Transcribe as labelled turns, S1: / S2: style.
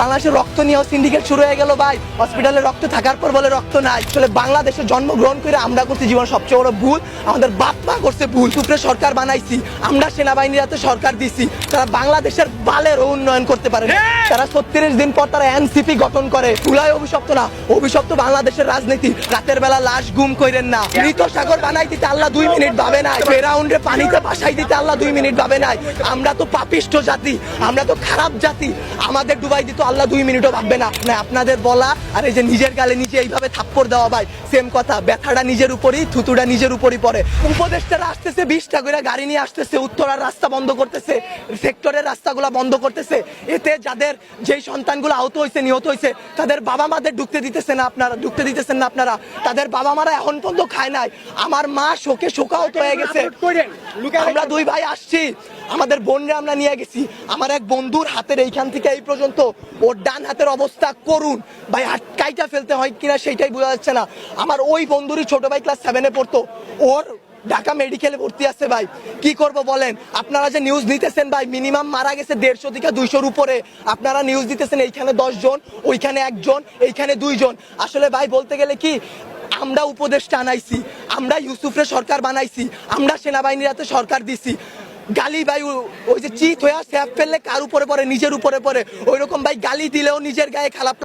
S1: বাংলাদেশের রক্ত নিয়েও সিন্ডিকেট শুরু হয়ে গেল ভাই। হসপিটালে রক্ত থাকার পর বলে রক্ত নাই। আসলে বাংলাদেশে জন্মগ্রহণ করে আমরা করছি জীবন সবচেয়ে বড় ভুল, আমাদের বাপ মা করছে ভুল। সুপ্রে সরকার বানাইছি আমরা, সেনাবাহিনীর হাতে সরকার দিছি, তারা বাংলাদেশের বালের উন্নয়ন করতে পারে না। তারা 36 দিন পর তারা এনসিপি গঠন করে। তুলাই অভিশপ্ত না, অভিশপ্ত বাংলাদেশের রাজনীতি। রাতের বেলা লাশ গুম কইরেন না। মৃত সাগর বানাই দিতে আল্লাহ 2 মিনিট ভাবে নাই। ফেরাউন্ডে পানিতে ভাসাই দিতে আল্লাহ 2 মিনিট ভাবে নাই। আমরা তো পাপিষ্ঠ জাতি, আমরা তো খারাপ জাতি, আমাদের ডুবাই দিত আল্লাহ 2 মিনিটও ভাববে না। আপনাদের বলা আর এই যে নিজের গালে নিজে এইভাবে থাপ্পড় দেওয়া ভাই সেম কথা। ব্যথাটা নিজের উপরই, থুতুটা নিজের উপরই পড়ে। উপদেষ্টারা আসতেছে 20টা করে গাড়ি নিয়ে আসতেছে, উত্তরার রাস্তা বন্ধ করতেছে, সেক্টরের রাস্তাগুলো বন্ধ করতেছে। এতে যাদের যেই সন্তানগুলো আহত হয়েছে, নিহত হয়েছে, তাদের বাবা মাদের ঢুকতে দিতেছেন না আপনারা। তাদের বাবা মারা এখন পর্যন্ত খায় নাই। আমার মা শোকে শোকাহত হয়ে গেছে। আমরা 2 ভাই আসছি, আমাদের বোনরা আমরা নিয়ে গেছি। আমার এক বন্ধুর হাতের এইখান থেকে এই পর্যন্ত ওর ডান হাতের অবস্থা করুন ভাই, কাইটা ফেলতে হয় কিনা সেইটাই বোঝা যাচ্ছে না। আমার ওই বন্ধুরই ছোট ভাই ক্লাস 7-এ পড়তো, ওর ঢাকা মেডিকেলে ভর্তি আছে ভাই। কি করব বলেন? আপনারা যে নিউজ নিতেছেন ভাই, মিনিমাম মারা গেছে 150 থেকে 200-র উপরে। আপনারা নিউজ দিতেছেন এইখানে 10 জন, ওইখানে 1 জন, এইখানে 2 জন। আসলে ভাই বলতে গেলে কি, আমরা উপদেষ্টা আনাইছি, আমরা ইউসুফরে সরকার বানাইছি, আমরা সেনাবাহিনীর হাতে সরকার দিছি। গালি ভাই ওই যে চিত হয়ে স্যাপ ফেললে কার উপরে পড়ে? নিজের উপরে পড়ে। ওইরকম ভাই গালি দিলেও নিজের গায়ে খারাপ